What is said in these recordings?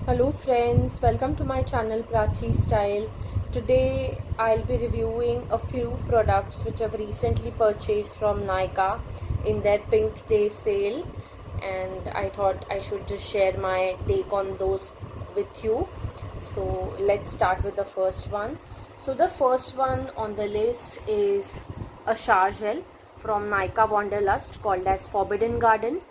Hello friends, welcome to my channel Prachi Style. Today I'll be reviewing a few products which I've recently purchased from Nykaa in their Pink Day sale, and I thought I should just share my take on those with you. So let's start with the first one. So the first one on the list is a shower gel from Nykaa Wanderlust called as Forbidden Garden.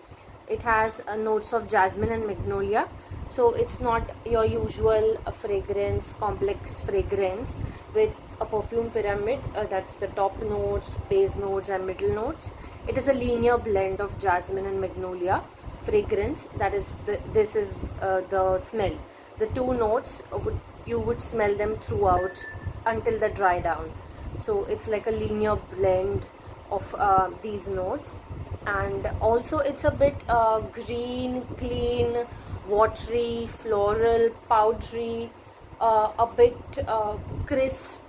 It has notes of jasmine and magnolia, so it's not your usual fragrance, complex fragrance with a perfume pyramid. That's the top notes, base notes and middle notes. It is a linear blend of jasmine and magnolia fragrance. That is this is the smell. The two notes you would smell them throughout until they dry down. So it's like a linear blend of these notes, and also it's a bit green, clean, watery, floral, powdery, a bit crisp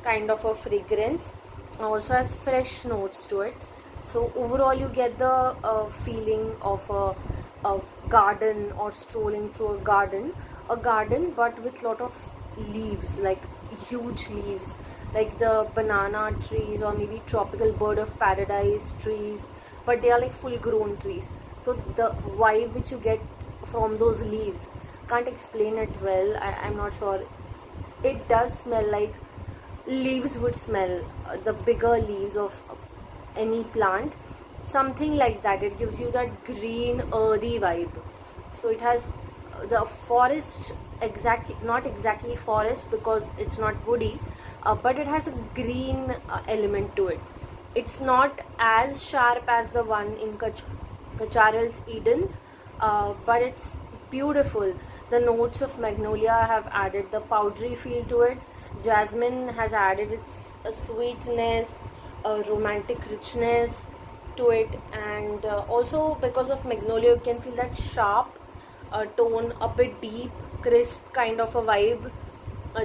kind of a fragrance. Also has fresh notes to it. So overall you get the feeling of a garden, or strolling through a garden but with lot of leaves, like huge leaves, like the banana trees or maybe tropical bird of paradise trees, but they are like full grown trees. So the vibe which you get from those leaves, can't explain it well. I'm not sure. It does smell like leaves would smell, the bigger leaves of any plant, something like that. It gives you that green earthy vibe. So it has the forest, exactly not exactly forest because it's not woody, but it has a green element to it. It's not as sharp as the one in Cacharel's Eden, but it's beautiful. The notes of magnolia have added the powdery feel to it. Jasmine has added its sweetness, romantic richness to it, and also because of magnolia you can feel that sharp tone, a bit deep, crisp kind of a vibe.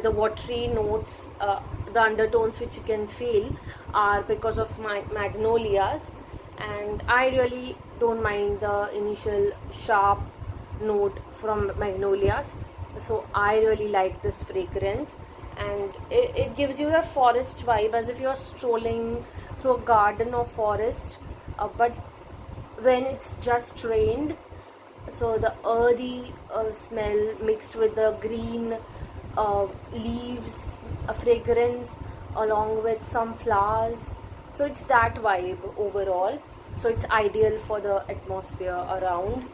The watery notes, the undertones which you can feel are because of my magnolias, and I really don't mind the initial sharp note from magnolias. So I really like this fragrance, and it gives you a forest vibe, as if you're strolling through a garden or forest, but when it's just rained. So the earthy smell mixed with the green leaves, a fragrance along with some flowers. So it's that vibe overall. So it's ideal for the atmosphere around,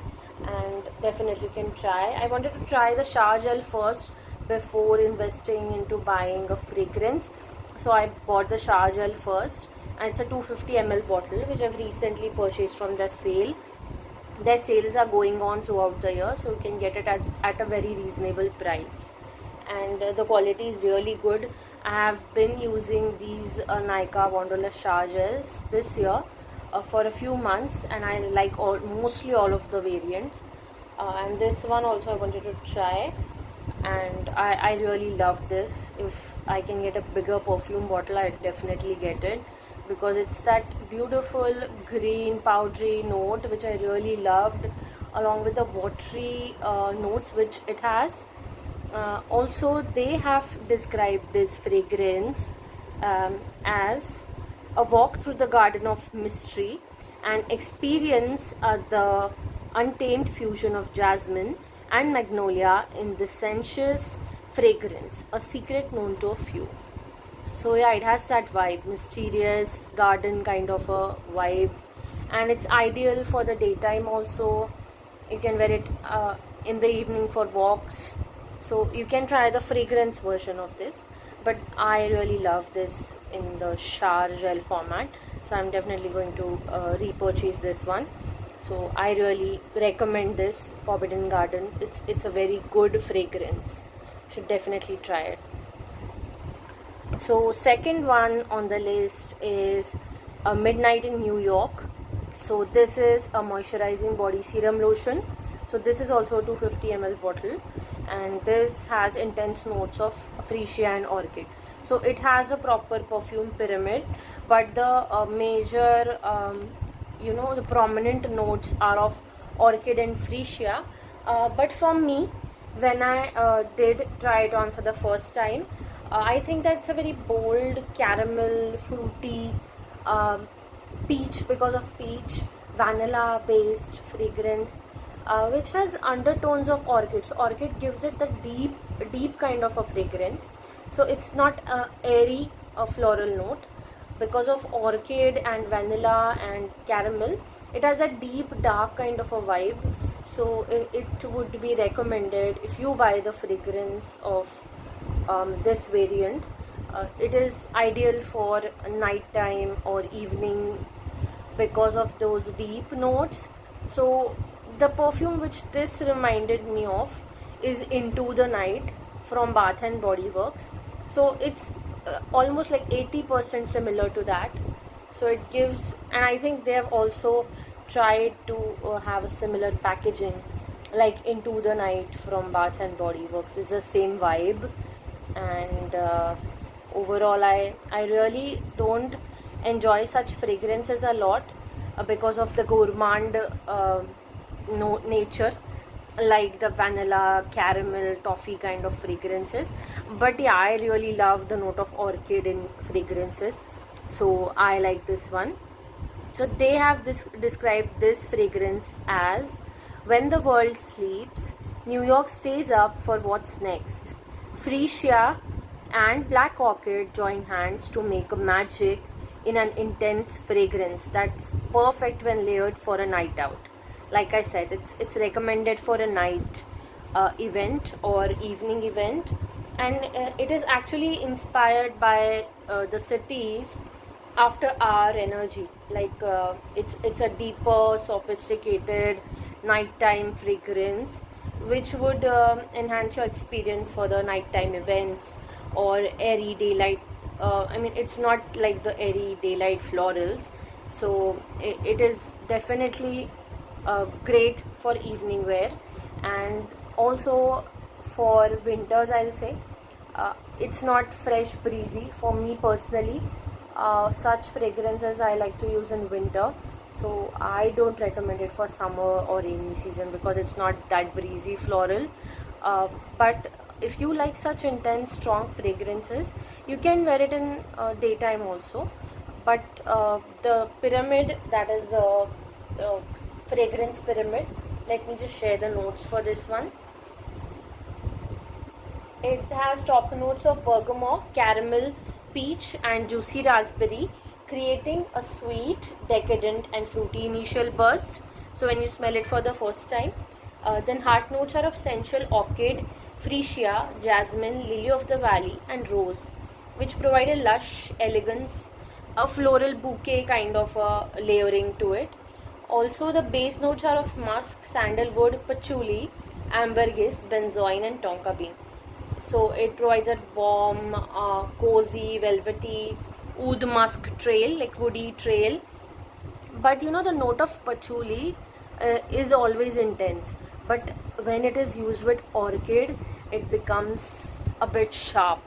and definitely can try. I wanted to try the shower gel first before investing into buying a fragrance. So I bought the shower gel first, and it's a 250 ml bottle which I've recently purchased from the sale. Their sales are going on throughout the year, so you can get it at a very reasonable price, and the quality is really good. I have been using these Nykaa Wanderlust shower gels this year for a few months, and I like mostly all of the variants, and this one also I wanted to try, and I really love this. If I can get a bigger perfume bottle, I definitely get it, because it's that beautiful green powdery note which I really loved, along with the watery notes which it has. Also they have described this fragrance as a walk through the garden of mystery and experience the untamed fusion of jasmine and magnolia in the sensuous fragrance, a secret known to a few. So yeah, it has that vibe, mysterious garden kind of a vibe, and it's ideal for the daytime also. You can wear it in the evening for walks. So you can try the fragrance version of this, but I really love this in the shower gel format, so I'm definitely going to repurchase this one. So I really recommend this Forbidden Garden. It's a very good fragrance. Should definitely try it. So second one on the list is a Midnight in New York. So this is a moisturizing body serum lotion. So this is also a 250 ml bottle, and this has intense notes of freesia and orchid. So it has a proper perfume pyramid, but the major the prominent notes are of orchid and freesia. But for me, when I did try it on for the first time, I think that it's a very bold, caramel, fruity, um, peach, because of peach, vanilla based fragrance, which has undertones of orchid. So orchid gives it the deep kind of a fragrance. So it's not a airy, a floral note. Because of orchid and vanilla and caramel, it has a deep dark kind of a vibe. So it would be recommended if you buy the fragrance of this variant. It is ideal for nighttime or evening because of those deep notes. So the perfume which this reminded me of is Into the Night from Bath and Body Works. So it's almost like 80% similar to that. So it gives, and I think they have also tried to have a similar packaging like Into the Night from Bath and Body Works. It's the same vibe. And overall, I really don't enjoy such fragrances a lot because of the gourmand nature, like the vanilla, caramel, toffee kind of fragrances. But yeah, I really love the note of orchid in fragrances, so I like this one. So they have described this fragrance as, when the world sleeps, New York stays up for what's next. Freesia and Black Orchid join hands to make a magic in an intense fragrance that's perfect when layered for a night out. Like I said, it's recommended for a night event or evening event, and it is actually inspired by the city's after hour energy. Like it's a deeper, sophisticated nighttime fragrance which would enhance your experience for the nighttime events or airy daylight. I mean, it's not like the airy daylight florals, so it is definitely great for evening wear. And also for winters, I'll say it's not fresh breezy for me personally. Such fragrances I like to use in winter, so I don't recommend it for summer or rainy season because it's not that breezy floral. But if you like such intense strong fragrances, you can wear it in daytime also. But the pyramid, that is the fragrance pyramid, let me just share the notes for this one. It has top notes of bergamot, caramel, peach and juicy raspberry, creating a sweet, decadent and fruity initial burst. So when you smell it for the first time, then heart notes are of sensual orchid, freesia, jasmine, lily of the valley and rose, which provide a lush elegance, a floral bouquet kind of a layering to it. Also the base notes are of musk, sandalwood, patchouli, ambergris, benzoin and tonka bean. So it provides a warm, cozy, velvety oud musk trail, like woody trail. But you know, the note of patchouli is always intense, but when it is used with orchid, it becomes a bit sharp.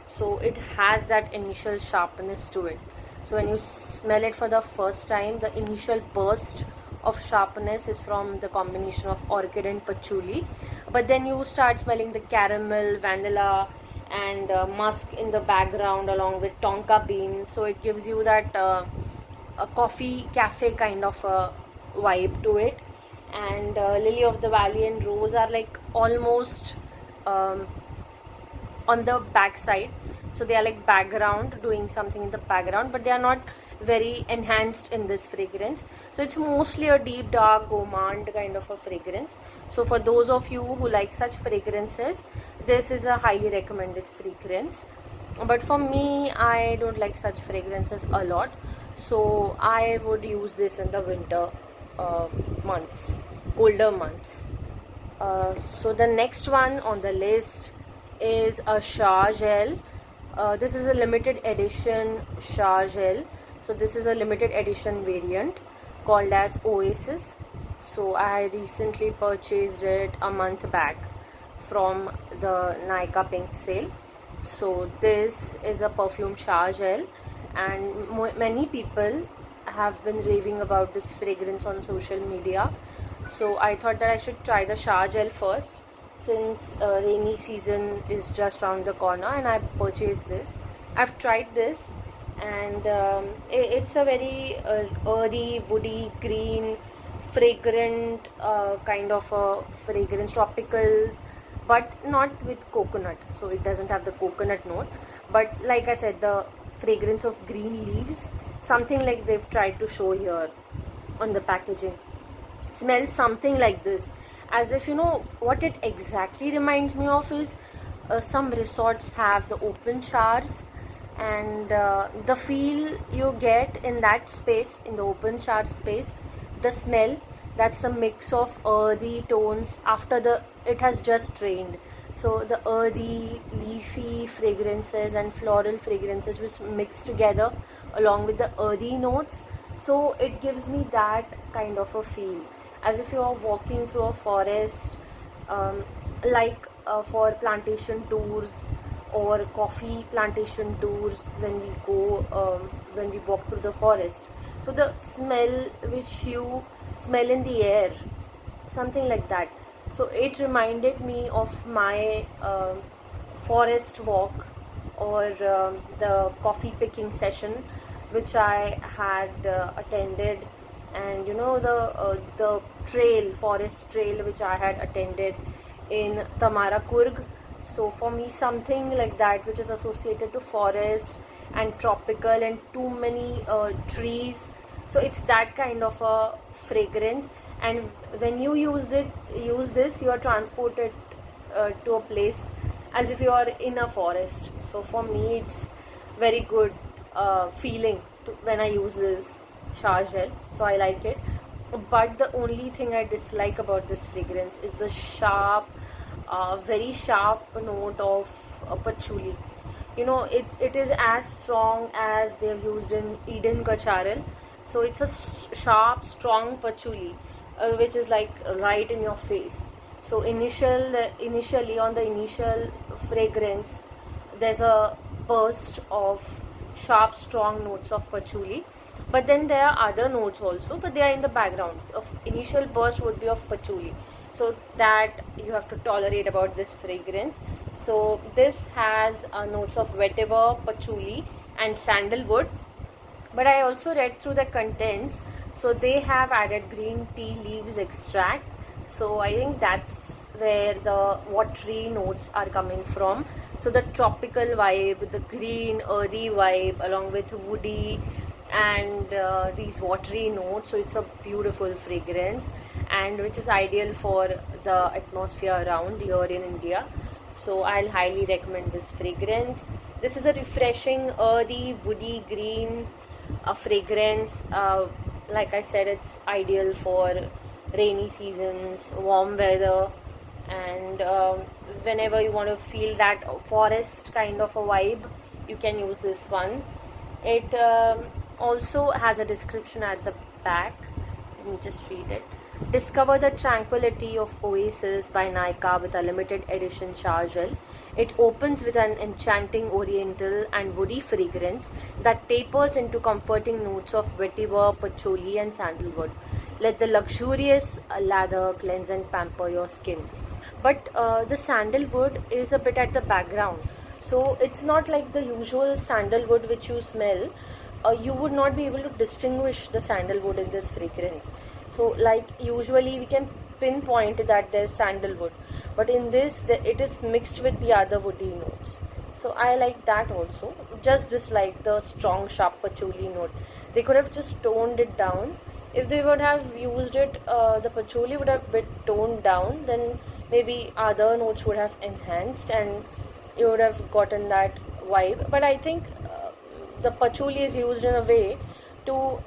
So it has that initial sharpness to it. So when you smell it for the first time, the initial burst of sharpness is from the combination of orchid and patchouli, but then you start smelling the caramel, vanilla and musk in the background along with tonka bean. So it gives you that a coffee cafe kind of a vibe to it. And lily of the valley and rose are like almost on the back side, so they are like background, doing something in the background, but they are not very enhanced in this fragrance. So it's mostly a deep dark gourmand kind of a fragrance. So for those of you who like such fragrances, this is a highly recommended fragrance. But for me, I don't like such fragrances a lot, so I would use this in the winter months, colder months. So the next one on the list is a shower gel. This is a limited edition shower gel. So this is a limited edition variant called as Oasis. So I recently purchased it a month back from the Nykaa Pink sale. So this is a perfume shower gel, and many people have been raving about this fragrance on social media. So I thought that I should try the shower gel first, since rainy season is just around the corner, and I purchased this. I've tried this, and it's a very earthy, woody, green, fragrant kind of a fragrance, tropical, but not with coconut. So it doesn't have the coconut note, but like I said, the fragrance of green leaves, something like they've tried to show here on the packaging. Smells something like this, as if, you know what it exactly reminds me of is some resorts have the open showers, and the feel you get in that space, in the open shower space, the smell, that's the mix of earthy tones after the it has just rained. So the earthy, leafy fragrances and floral fragrances which mix together along with the earthy notes, so it gives me that kind of a feel, as if you are walking through a forest, like for plantation tours or coffee plantation tours, when we go when we walk through the forest. So the smell which you smell in the air, something like that. So it reminded me of my forest walk, or the coffee picking session which I had attended, and the forest trail which I had attended in Tamara Kurg. So for me, something like that which is associated to forest and tropical and too many trees, so it's that kind of a fragrance. And when you use this, you are transported to a place as if you are in a forest. So for me, it's very good feeling when I use this shower gel, so I like it. But the only thing I dislike about this fragrance is the very sharp note of patchouli. It is as strong as they've used in Eden Kacharal. So it's a sharp, strong patchouli, which is like right in your face. So initially on the initial fragrance, there's a burst of sharp, strong notes of patchouli. But then there are other notes also, but they are in the background. Of initial burst would be of patchouli. So that you have to tolerate about this fragrance. So this has notes of vetiver, patchouli and sandalwood. But I also read through the contents, so they have added green tea leaves extract. So I think that's where the watery notes are coming from. So the tropical vibe, the green earthy vibe along with woody and these watery notes. So it's a beautiful fragrance, and which is ideal for the atmosphere around here in India. So I'll highly recommend this fragrance. This is a refreshing earthy woody green fragrance. Like I said, it's ideal for rainy seasons, warm weather, and whenever you want to feel that forest kind of a vibe, you can use this one. It also has a description at the back. Let me just read it. Discover the tranquility of Oasis by Nykaa with a limited edition shower gel. It opens with an enchanting oriental and woody fragrance that tapers into comforting notes of vetiver, patchouli and sandalwood. Let the luxurious lather cleanse and pamper your skin. But the sandalwood is a bit at the background. So it's not like the usual sandalwood which you smell. You would not be able to distinguish the sandalwood in this fragrance. So like usually we can pinpoint that there's sandalwood, but in this it is mixed with the other woody notes. So I like that also. Just dislike the strong sharp patchouli note. They could have just toned it down. If they would have used it, the patchouli would have been toned down, then maybe other notes would have enhanced and you would have gotten that vibe. But I think the patchouli is used in a way to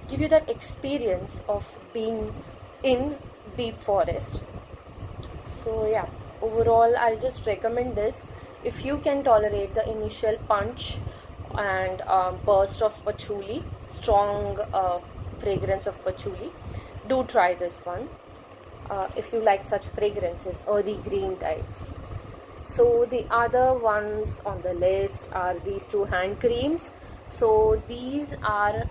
give you that experience of being in deep forest. So yeah, overall I'll just recommend this. If you can tolerate the initial punch and burst of patchouli, strong fragrance of patchouli, do try this one. If you like such fragrances, earthy green types. So the other ones on the list are these two hand creams. So these are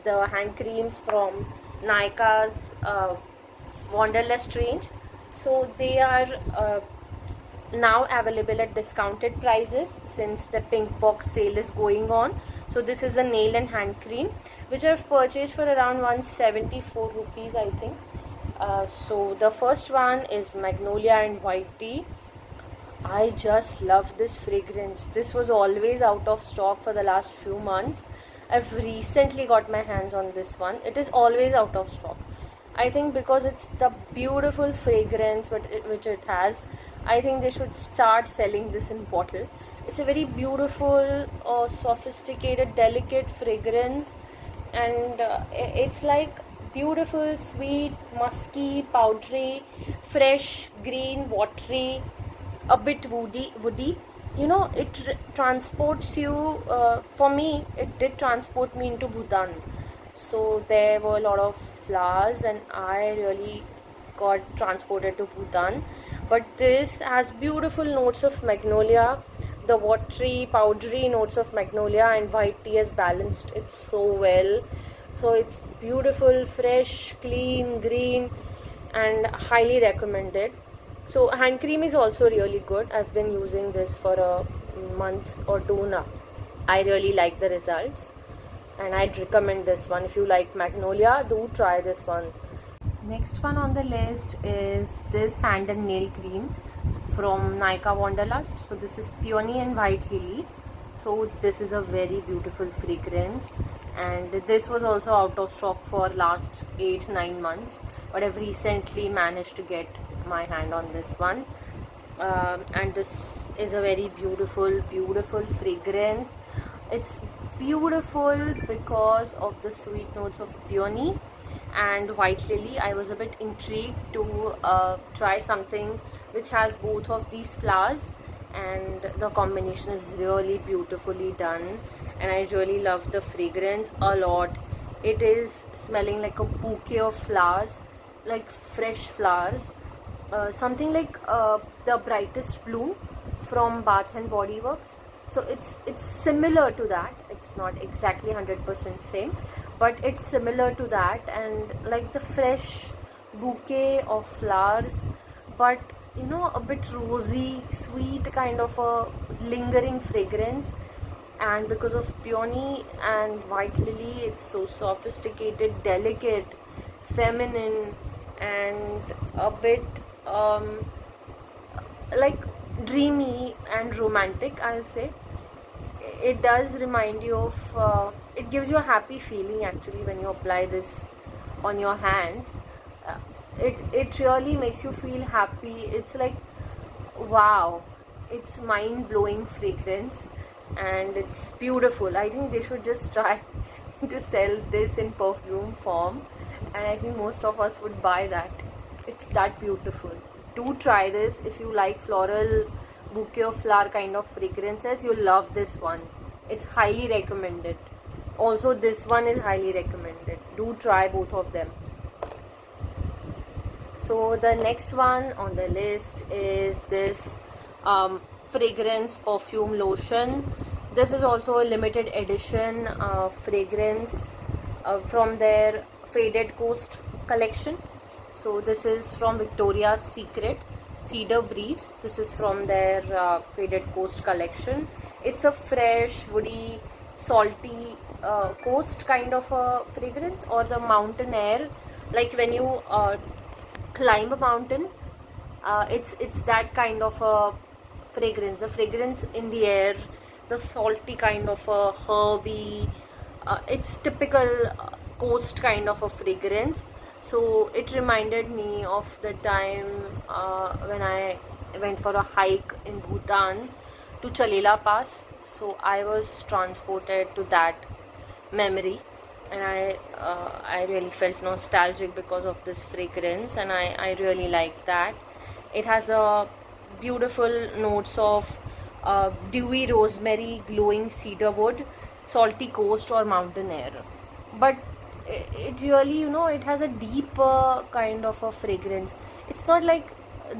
the hand creams from Nykaa's Wanderlust range. So they are now available at discounted prices since the pink box sale is going on. So this is a nail and hand cream which I've purchased for around 174 rupees, I think. So the first one is Magnolia and White Tea. I just love this fragrance. This was always out of stock for the last few months. I've recently got my hands on this one. It is always out of stock. I think because it's the beautiful fragrance which it has, I think they should start selling this in bottle. It's a very beautiful, sophisticated, delicate fragrance, and it's like beautiful, sweet, musky, powdery, fresh, green, watery, a bit woody. You know, it transports you. For me, it did transport me into Bhutan. So there were a lot of flowers, and I really got transported to Bhutan. But this has beautiful notes of magnolia. The watery, powdery notes of magnolia and white tea has balanced it so well. So it's beautiful, fresh, clean, green, and highly recommended. So hand cream is also really good. I've been using this for a month or two now. I really like the results, and I'd recommend this one. If you like magnolia, do try this one. Next one on the list is this hand and nail cream from Nykaa Wanderlust. So this is Peony and White Lily. So this is a very beautiful fragrance, and this was also out of stock for last 8-9 months, but I've recently managed to get my hand on this one. And this is a very beautiful fragrance. It's beautiful because of the sweet notes of peony and white lily. I was a bit intrigued to try something which has both of these flowers, and the combination is really beautifully done, and I really love the fragrance a lot. It is smelling like a bouquet of flowers, like fresh flowers, something like the Brightest Bloom from Bath and Body Works. So it's similar to that. It's not exactly 100% same, but it's similar to that, and like the fresh bouquet of flowers, but you know, a bit rosy, sweet kind of a lingering fragrance. And because of peony and white lily, it's so sophisticated, delicate, feminine, and a bit like dreamy and romantic, I'll say. It does remind you of it gives you a happy feeling actually when you apply this on your hands. It really makes you feel happy. It's like, wow, it's mind-blowing fragrance, and it's beautiful. I think they should just try to sell this in perfume form, and I think most of us would buy that. It's that beautiful. Do try this. If you like floral, bouquet of flower kind of fragrances, you'll love this one. It's highly recommended. Also, this one is highly recommended. Do try both of them. So the next one on the list is this fragrance perfume lotion. This is also a limited edition fragrance from their Faded Coast collection. So this is from Victoria's Secret, Cedar Breeze. This is from their Faded Coast collection. It's a fresh, woody, salty coast kind of a fragrance, or the mountain air, like when you climb a mountain. It's that kind of a fragrance. The fragrance in the air, the salty kind of a herby. It's typical coast kind of a fragrance. So it reminded me of the time when I went for a hike in Bhutan to Chalela Pass. So I was transported to that memory, and I really felt nostalgic because of this fragrance, and I really like that. It has a beautiful notes of dewy rosemary, glowing cedarwood, salty coast or mountain air. But it really, you know, it has a deeper kind of a fragrance. It's not like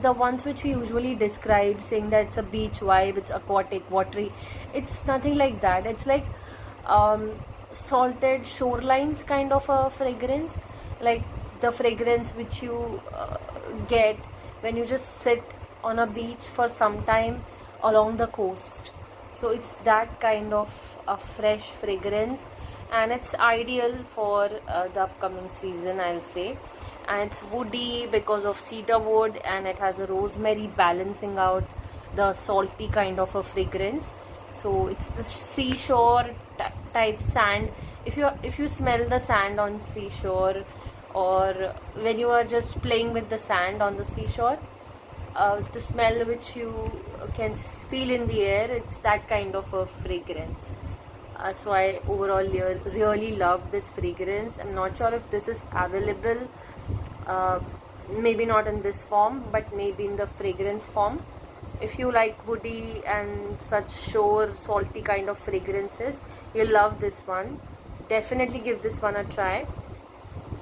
the ones which we usually describe, saying that it's a beach vibe, it's aquatic, watery. It's nothing like that. It's like salted shorelines kind of a fragrance, like the fragrance which you get when you just sit on a beach for some time along the coast. So it's that kind of a fresh fragrance, and it's ideal for the upcoming season, I'll say. And it's woody because of cedar wood, and it has a rosemary balancing out the salty kind of a fragrance. So it's the seashore type sand. If you smell the sand on seashore, or when you are just playing with the sand on the seashore, the smell which you can feel in the air, it's that kind of a fragrance. So I overall really love this fragrance. I'm not sure if this is available, maybe not in this form, but maybe in the fragrance form. If you like woody and such shore salty kind of fragrances, you'll love this one. Definitely give this one a try.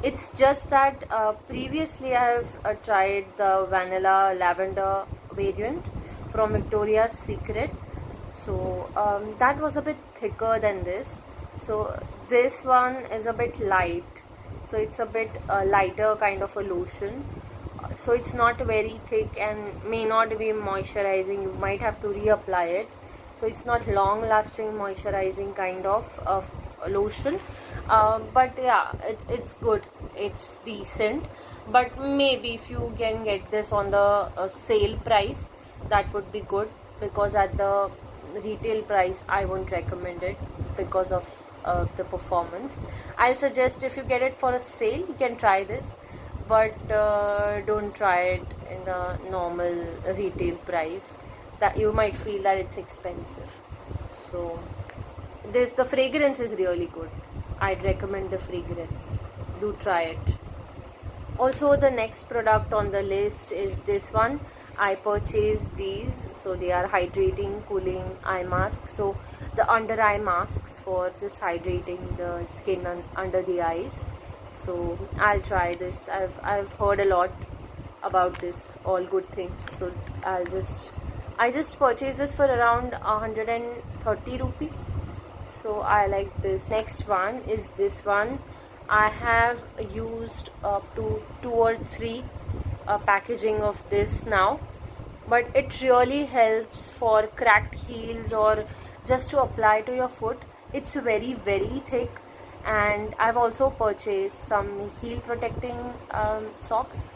It's just that previously I have tried the vanilla lavender variant from Victoria's Secret. So that was a bit thicker than this. So this one is a bit light. So it's a bit lighter kind of a lotion. So it's not very thick and may not be moisturizing. You might have to reapply it. So it's not long lasting moisturizing kind of lotion. But yeah, it's good, it's decent. But maybe if you can get this on the sale price, that would be good, because at the retail price I won't recommend it because of the performance. I'll suggest if you get it for a sale, you can try this, but don't try it in the normal retail price. That you might feel that it's expensive. So the fragrance is really good. I'd recommend the fragrance. Do try it. Also, the next product on the list is this one. I purchased these. So they are hydrating cooling eye masks. So the under eye masks for just hydrating the skin under the eyes. So I'll try this. I've heard a lot about this, all good things. So I just purchased this for around 130 rupees. So I like this. Next one is this one. I have used up to 2 or 3 packaging of this now, but it really helps for cracked heels or just to apply to your foot. It's very thick. And I've also purchased some heel protecting socks.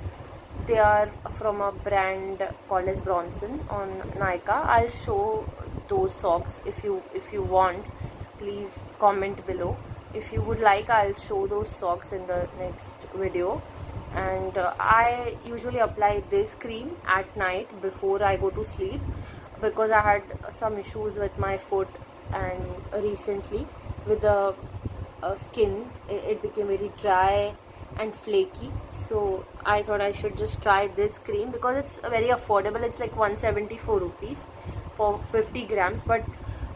They are from a brand called as Bronson on Nykaa. I'll show those socks if you want. Please comment below. If you would like, I'll show those socks in the next video. And I usually apply this cream at night before I go to sleep, because I had some issues with my foot, and recently with the skin, it became very dry and flaky. So I thought I should just try this cream because it's very affordable. It's like 174 rupees for 50 grams, but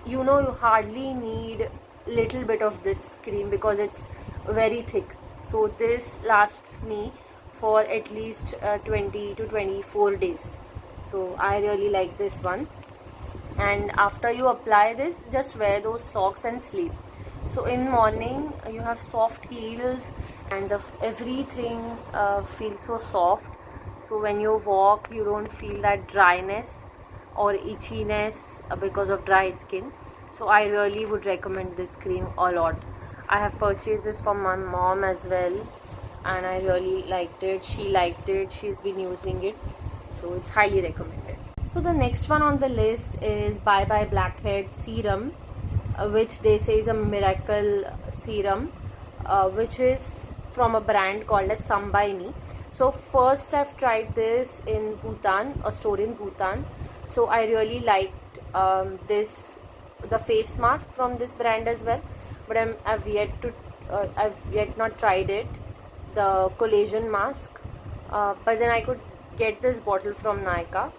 you hardly need little bit of this cream because it's very thick. So this lasts me for at least 20 to 24 days. So I really like this one. And after you apply this, just wear those socks and sleep. So in morning you have soft heels, and everything feels so soft. So when you walk, you don't feel that dryness or itchiness because of dry skin. So I really would recommend this cream a lot. I have purchased this from my mom as well, and I really liked it. She liked it. She's been using it. So it's highly recommended. So the next one on the list is Bye Bye Blackhead Serum, which they say is a miracle serum, which is from a brand called as Some By Me. So first I've tried this in Bhutan, a store in Bhutan. So I really liked the face mask from this brand as well, but I've yet not tried it, the collagen mask. But then I could get this bottle from Nykaa,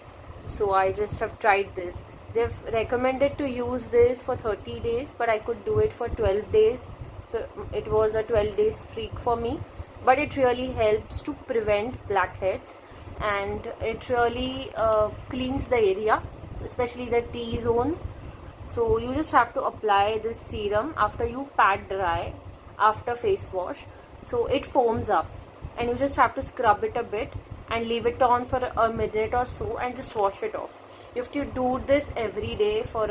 so I just have tried this. They've recommended to use this for 30 days, but I could do it for 12 days. So it was a 12-day streak for me. But it really helps to prevent blackheads, and it really cleans the area, especially the T-zone. So you just have to apply this serum after you pat dry, after face wash. So it foams up. and you just have to scrub it a bit and leave it on for a minute or so and just wash it off. You have to do this every day for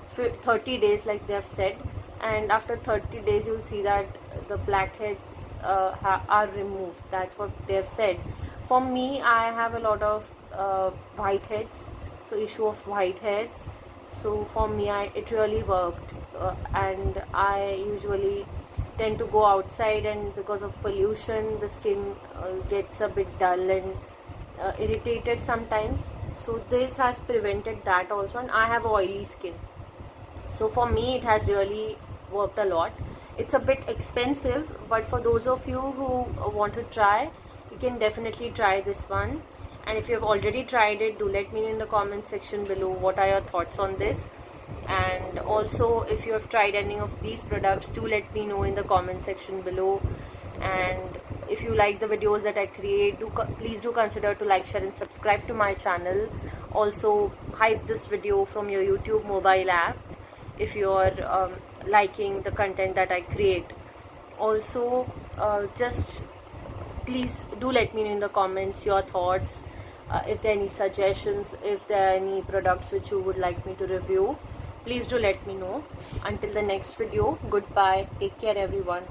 30 days like they have said, and after 30 days you'll see that the blackheads are removed. That's what they have said. For me, I have a lot of whiteheads, so issue of whiteheads. So for me, it really worked, and I usually tend to go outside, and because of pollution the skin gets a bit dull and irritated sometimes. So this has prevented that also, and I have oily skin, so for me it has really worked a lot. It's a bit expensive, but for those of you who want to try, you can definitely try this one. And if you have already tried it, do let me know in the comment section below what are your thoughts on this. And also, if you have tried any of these products, do let me know in the comment section below. And if you like the videos that I create, please do consider to like, share and subscribe to my channel. Also, hide this video from your YouTube mobile app if you're liking the content that I create. Also, just please do let me know in the comments your thoughts, if there are any suggestions, if there are any products which you would like me to review. Please do let me know. Until the next video, goodbye, take care everyone.